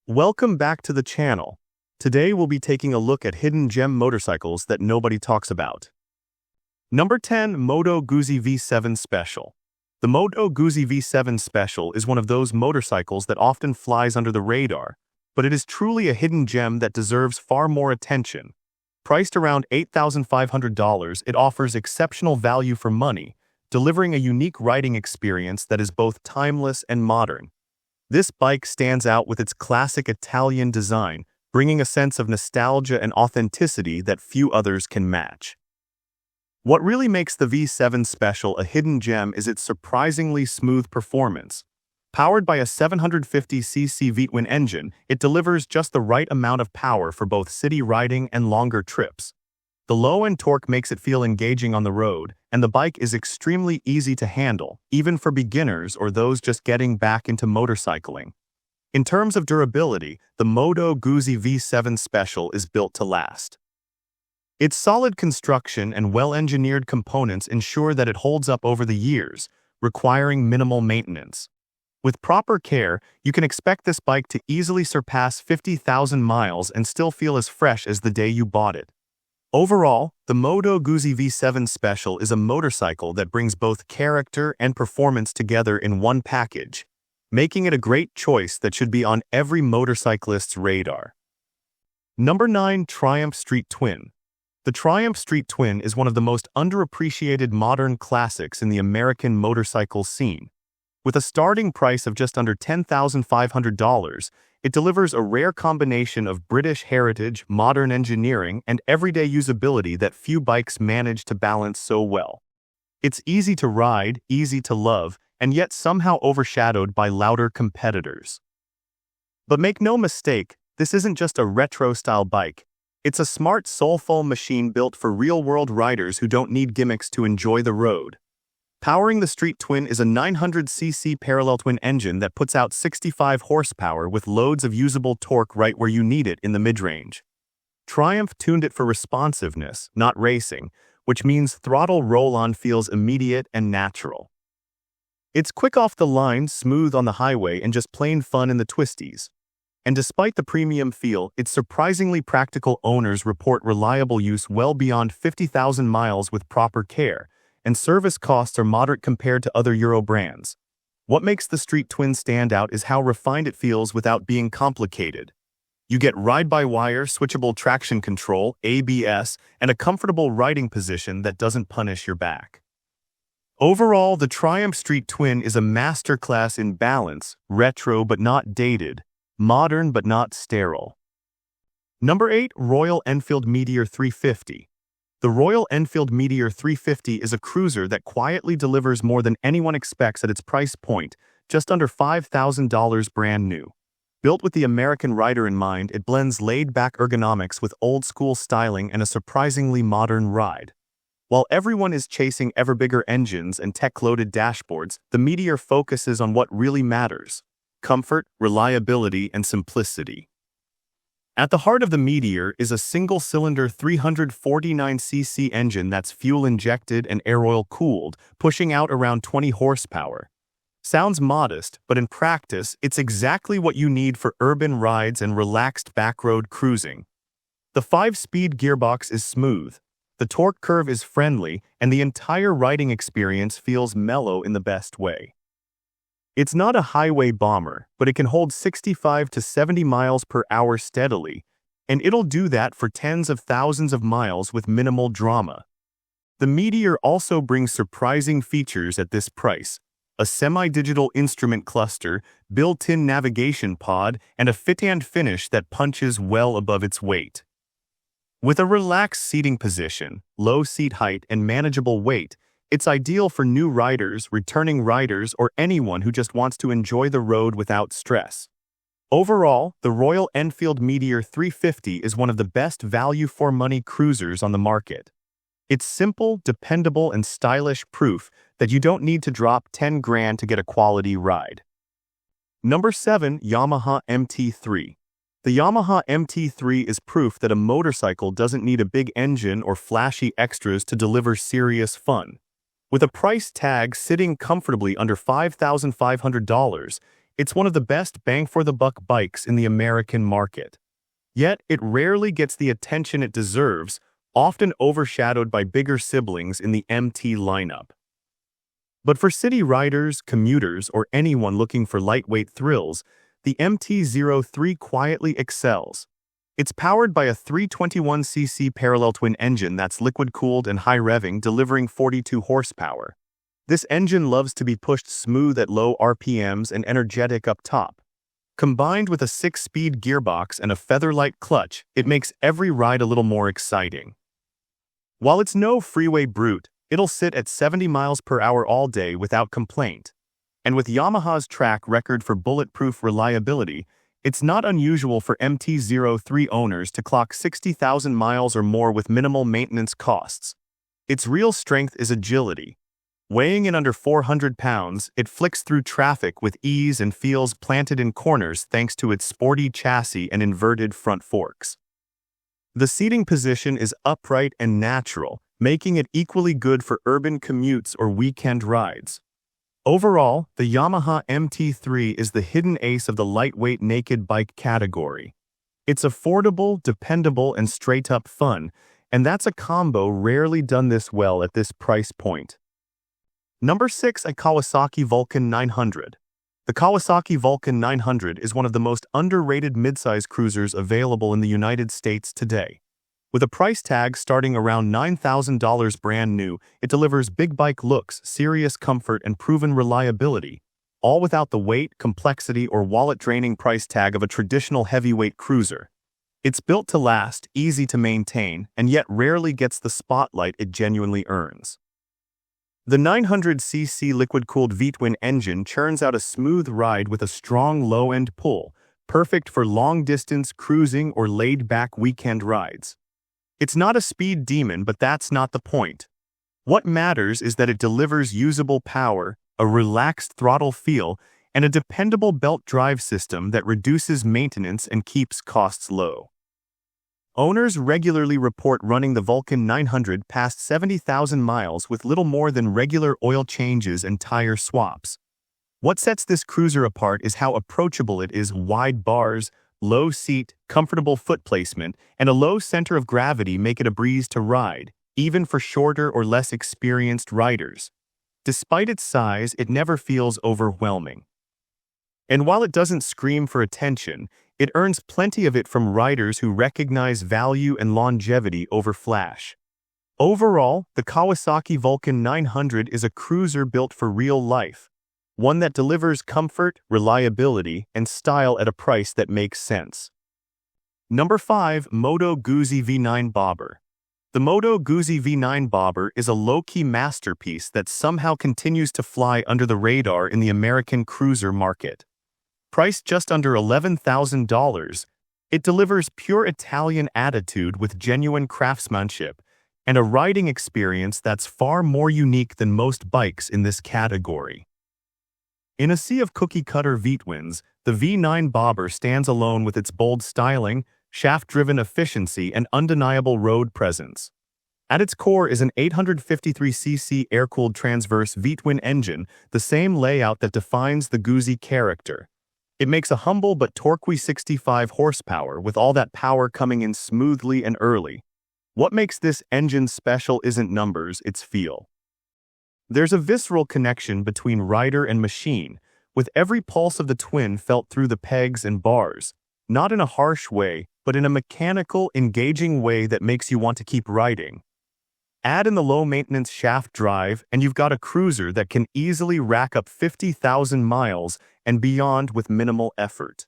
Welcome back to the channel. Today we'll be taking a look at hidden gem motorcycles that nobody talks about. Number 10. Moto Guzzi V7 Special. The Moto Guzzi V7 Special is one of those motorcycles that often flies under the radar, but it is truly a hidden gem that deserves far more attention. Priced around $8,500, it offers exceptional value for money, delivering a unique riding experience that is both timeless and modern. This bike stands out with its classic Italian design, bringing a sense of nostalgia and authenticity that few others can match. What really makes the V7 Special a hidden gem is its surprisingly smooth performance. Powered by a 750cc V-twin engine, it delivers just the right amount of power for both city riding and longer trips. The low-end torque makes it feel engaging on the road, and the bike is extremely easy to handle, even for beginners or those just getting back into motorcycling. In terms of durability, the Moto Guzzi V7 Special is built to last. Its solid construction and well-engineered components ensure that it holds up over the years, requiring minimal maintenance. With proper care, you can expect this bike to easily surpass 50,000 miles and still feel as fresh as the day you bought it. Overall, the Moto Guzzi V7 Special is a motorcycle that brings both character and performance together in one package, making it a great choice that should be on every motorcyclist's radar. Number 9. Triumph Street Twin. The Triumph Street Twin is one of the most underappreciated modern classics in the American motorcycle scene. With a starting price of just under $10,500, it delivers a rare combination of British heritage, modern engineering, and everyday usability that few bikes manage to balance so well. It's easy to ride, easy to love, and yet somehow overshadowed by louder competitors. But make no mistake, this isn't just a retro-style bike. It's a smart, soulful machine built for real-world riders who don't need gimmicks to enjoy the road. Powering the Street Twin is a 900cc parallel twin engine that puts out 65 horsepower with loads of usable torque right where you need it in the mid-range. Triumph tuned it for responsiveness, not racing, which means throttle roll-on feels immediate and natural. It's quick off the line, smooth on the highway, and just plain fun in the twisties. And despite the premium feel, its surprisingly practical owners report reliable use well beyond 50,000 miles with proper care, and service costs are moderate compared to other Euro brands. What makes the Street Twin stand out is how refined it feels without being complicated. You get ride-by-wire, switchable traction control, ABS, and a comfortable riding position that doesn't punish your back. Overall, the Triumph Street Twin is a masterclass in balance, retro but not dated, modern but not sterile. Number 8. Royal Enfield Meteor 350. The Royal Enfield Meteor 350 is a cruiser that quietly delivers more than anyone expects at its price point, just under $5,000 brand new. Built with the American rider in mind, it blends laid-back ergonomics with old-school styling and a surprisingly modern ride. While everyone is chasing ever-bigger engines and tech-loaded dashboards, the Meteor focuses on what really matters: comfort, reliability, and simplicity. At the heart of the Meteor is a single-cylinder 349cc engine that's fuel-injected and air-oil-cooled, pushing out around 20 horsepower. Sounds modest, but in practice, it's exactly what you need for urban rides and relaxed backroad cruising. The 5-speed gearbox is smooth, the torque curve is friendly, and the entire riding experience feels mellow in the best way. It's not a highway bomber, but it can hold 65 to 70 miles per hour steadily, and it'll do that for tens of thousands of miles with minimal drama. The Meteor also brings surprising features at this price: a semi-digital instrument cluster, built-in navigation pod, and a fit-and finish that punches well above its weight. With a relaxed seating position, low seat height, and manageable weight, it's ideal for new riders, returning riders, or anyone who just wants to enjoy the road without stress. Overall, the Royal Enfield Meteor 350 is one of the best value-for-money cruisers on the market. It's simple, dependable, and stylish, proof that you don't need to drop 10 grand to get a quality ride. Number 7. Yamaha MT3. The Yamaha MT3 is proof that a motorcycle doesn't need a big engine or flashy extras to deliver serious fun. With a price tag sitting comfortably under $5,500, It's one of the best bang-for-the-buck bikes in the American market. Yet, it rarely gets the attention it deserves, often overshadowed by bigger siblings in the MT lineup. But for city riders, commuters, or anyone looking for lightweight thrills, the MT-03 quietly excels. It's powered by a 321cc parallel twin engine that's liquid-cooled and high-revving, delivering 42 horsepower. This engine loves to be pushed smooth at low RPMs and energetic up top. Combined with a 6-speed gearbox and a feather-light clutch, it makes every ride a little more exciting. While it's no freeway brute, it'll sit at 70 miles per hour all day without complaint. And with Yamaha's track record for bulletproof reliability, it's not unusual for MT-03 owners to clock 60,000 miles or more with minimal maintenance costs. Its real strength is agility. Weighing in under 400 pounds, it flicks through traffic with ease and feels planted in corners thanks to its sporty chassis and inverted front forks. The seating position is upright and natural, making it equally good for urban commutes or weekend rides. Overall, the Yamaha MT3 is the hidden ace of the lightweight naked bike category. It's affordable, dependable, and straight-up fun, and that's a combo rarely done this well at this price point. Number 6, a Kawasaki Vulcan 900. The Kawasaki Vulcan 900 is one of the most underrated midsize cruisers available in the United States today. With a price tag starting around $9,000 brand new, it delivers big bike looks, serious comfort, and proven reliability, all without the weight, complexity, or wallet-draining price tag of a traditional heavyweight cruiser. It's built to last, easy to maintain, and yet rarely gets the spotlight it genuinely earns. The 900cc liquid-cooled V-twin engine churns out a smooth ride with a strong low-end pull, perfect for long-distance cruising or laid-back weekend rides. It's not a speed demon, but that's not the point. What matters is that it delivers usable power, a relaxed throttle feel, and a dependable belt drive system that reduces maintenance and keeps costs low. Owners regularly report running the Vulcan 900 past 70,000 miles with little more than regular oil changes and tire swaps. What sets this cruiser apart is how approachable it is: wide bars, low seat, comfortable foot placement, and a low center of gravity make it a breeze to ride, even for shorter or less experienced riders. Despite its size, it never feels overwhelming. And while it doesn't scream for attention, it earns plenty of it from riders who recognize value and longevity over flash. Overall, the Kawasaki Vulcan 900 is a cruiser built for real life, one that delivers comfort, reliability, and style at a price that makes sense. Number 5, Moto Guzzi V9 Bobber. The Moto Guzzi V9 Bobber is a low-key masterpiece that somehow continues to fly under the radar in the American cruiser market. Priced just under $11,000, it delivers pure Italian attitude with genuine craftsmanship and a riding experience that's far more unique than most bikes in this category. In a sea of cookie-cutter V-twins, the V9 Bobber stands alone with its bold styling, shaft-driven efficiency, and undeniable road presence. At its core is an 853cc air-cooled transverse V-twin engine, the same layout that defines the Guzzi character. It makes a humble but torquey 65 horsepower, with all that power coming in smoothly and early. What makes this engine special isn't numbers, it's feel. There's a visceral connection between rider and machine, with every pulse of the twin felt through the pegs and bars, not in a harsh way, but in a mechanical, engaging way that makes you want to keep riding. Add in the low-maintenance shaft drive, and you've got a cruiser that can easily rack up 50,000 miles and beyond with minimal effort.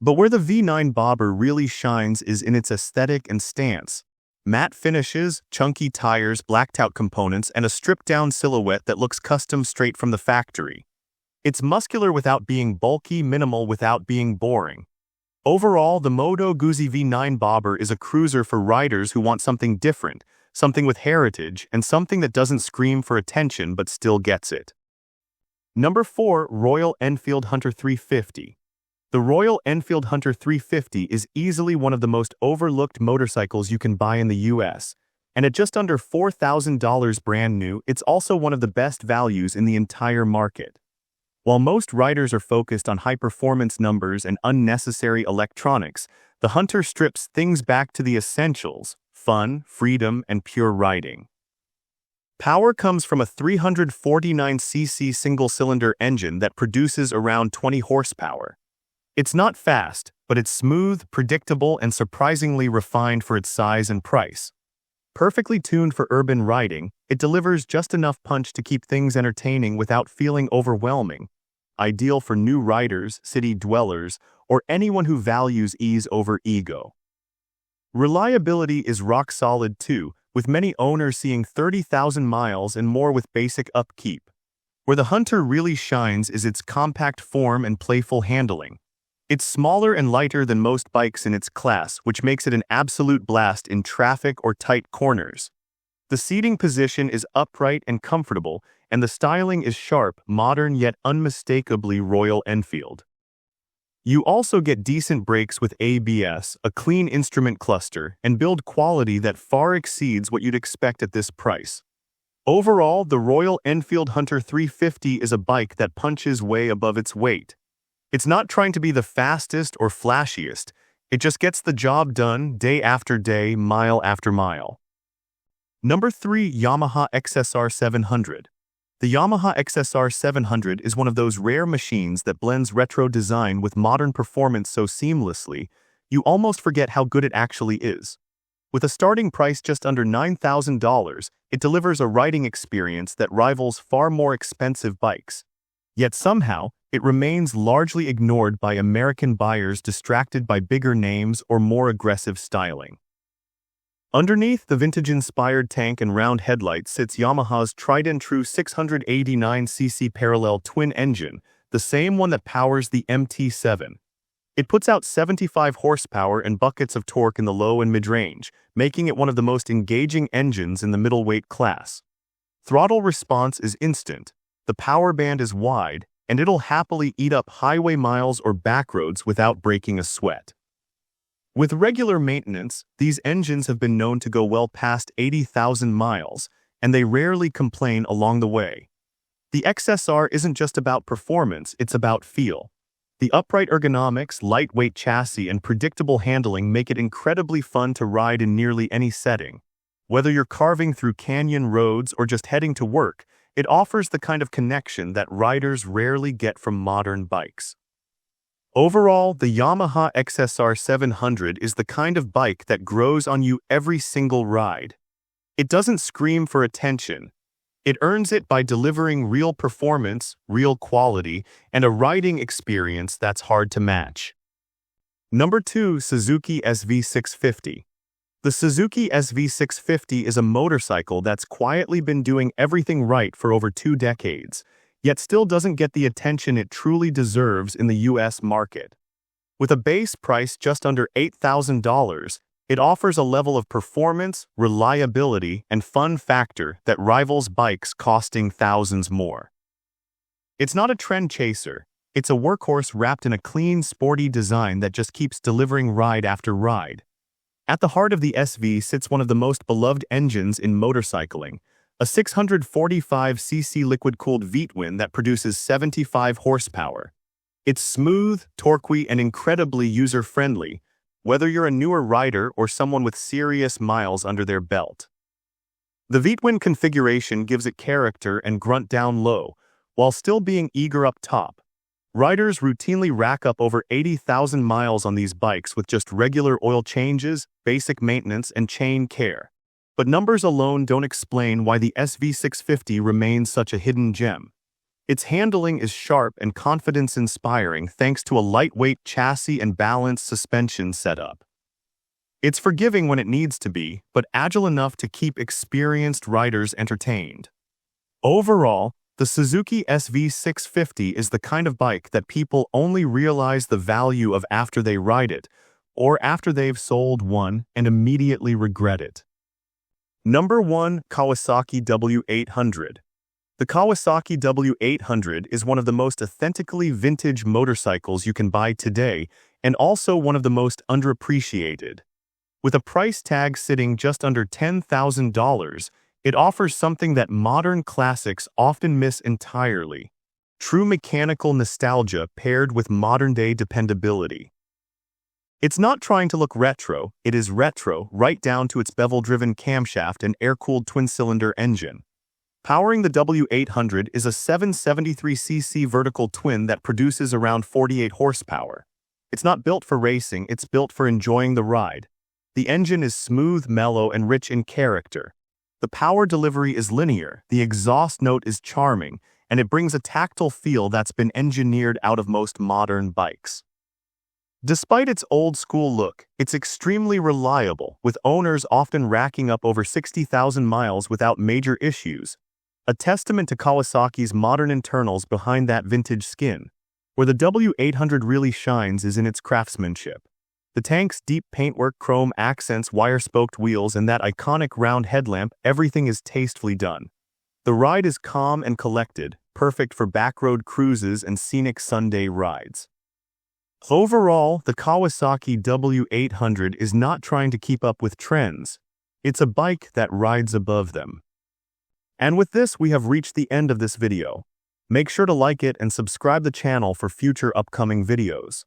But where the V9 Bobber really shines is in its aesthetic and stance. Matte finishes, chunky tires, blacked-out components, and a stripped-down silhouette that looks custom straight from the factory. It's muscular without being bulky, minimal without being boring. Overall, the Moto Guzzi V9 Bobber is a cruiser for riders who want something different, something with heritage, and something that doesn't scream for attention but still gets it. Number 4, Royal Enfield Hunter 350. The Royal Enfield Hunter 350 is easily one of the most overlooked motorcycles you can buy in the US, and at just under $4,000 brand new, it's also one of the best values in the entire market. While most riders are focused on high-performance numbers and unnecessary electronics, the Hunter strips things back to the essentials: fun, freedom, and pure riding. Power comes from a 349cc single-cylinder engine that produces around 20 horsepower. It's not fast, but it's smooth, predictable, and surprisingly refined for its size and price. Perfectly tuned for urban riding, it delivers just enough punch to keep things entertaining without feeling overwhelming. Ideal for new riders, city dwellers, or anyone who values ease over ego. Reliability is rock solid too, with many owners seeing 30,000 miles and more with basic upkeep. Where the Hunter really shines is its compact form and playful handling. It's smaller and lighter than most bikes in its class, which makes it an absolute blast in traffic or tight corners. The seating position is upright and comfortable, and the styling is sharp, modern, yet unmistakably Royal Enfield. You also get decent brakes with ABS, a clean instrument cluster, and build quality that far exceeds what you'd expect at this price. Overall, the Royal Enfield Hunter 350 is a bike that punches way above its weight. It's not trying to be the fastest or flashiest, it just gets the job done day after day, mile after mile. Number 3. Yamaha XSR700. The Yamaha XSR700 is one of those rare machines that blends retro design with modern performance so seamlessly, you almost forget how good it actually is. With a starting price just under $9,000, it delivers a riding experience that rivals far more expensive bikes. Yet somehow, it remains largely ignored by American buyers distracted by bigger names or more aggressive styling. Underneath the vintage-inspired tank and round headlights sits Yamaha's tried-and-true 689cc parallel twin engine, the same one that powers the MT-3. It puts out 75 horsepower and buckets of torque in the low and mid-range, making it one of the most engaging engines in the middleweight class. Throttle response is instant, the power band is wide, and it'll happily eat up highway miles or backroads without breaking a sweat. With regular maintenance, these engines have been known to go well past 80,000 miles, and they rarely complain along the way. The XSR isn't just about performance, it's about feel. The upright ergonomics, lightweight chassis, and predictable handling make it incredibly fun to ride in nearly any setting. Whether you're carving through canyon roads or just heading to work, it offers the kind of connection that riders rarely get from modern bikes. Overall, the Yamaha XSR700 is the kind of bike that grows on you every single ride. It doesn't scream for attention. It earns it by delivering real performance, real quality, and a riding experience that's hard to match. Number 2. Suzuki SV650. The Suzuki SV650 is a motorcycle that's quietly been doing everything right for over 2 decades, yet still doesn't get the attention it truly deserves in the US market. With a base price just under $8,000, it offers a level of performance, reliability, and fun factor that rivals bikes costing thousands more. It's not a trend chaser, it's a workhorse wrapped in a clean, sporty design that just keeps delivering ride after ride. At the heart of the SV sits one of the most beloved engines in motorcycling, a 645cc liquid-cooled V-twin that produces 75 horsepower. It's smooth, torquey, and incredibly user-friendly, whether you're a newer rider or someone with serious miles under their belt. The V-twin configuration gives it character and grunt down low, while still being eager up top. Riders routinely rack up over 80,000 miles on these bikes with just regular oil changes, basic maintenance, and chain care. But numbers alone don't explain why the SV650 remains such a hidden gem. Its handling is sharp and confidence-inspiring thanks to a lightweight chassis and balanced suspension setup. It's forgiving when it needs to be, but agile enough to keep experienced riders entertained. Overall, the Suzuki SV650 is the kind of bike that people only realize the value of after they ride it, or after they've sold one and immediately regret it. Number 1. Kawasaki W800. The Kawasaki W800 is one of the most authentically vintage motorcycles you can buy today, and also one of the most underappreciated. With a price tag sitting just under $10,000, it offers something that modern classics often miss entirely: True mechanical nostalgia paired with modern-day dependability. It's not trying to look retro, it is retro right down to its bevel-driven camshaft and air-cooled twin-cylinder engine. Powering the W800 is a 773cc vertical twin that produces around 48 horsepower. It's not built for racing, it's built for enjoying the ride. The engine is smooth, mellow, and rich in character. The power delivery is linear, the exhaust note is charming, and it brings a tactile feel that's been engineered out of most modern bikes. Despite its old-school look, it's extremely reliable, with owners often racking up over 60,000 miles without major issues. A testament to Kawasaki's modern internals behind that vintage skin. Where the W800 really shines is in its craftsmanship. The tank's deep paintwork, chrome accents, wire-spoked wheels, and that iconic round headlamp, everything is tastefully done. The ride is calm and collected, perfect for backroad cruises and scenic Sunday rides. Overall, the Kawasaki W800 is not trying to keep up with trends. It's a bike that rides above them. And with this, we have reached the end of this video. Make sure to like it and subscribe the channel for future upcoming videos.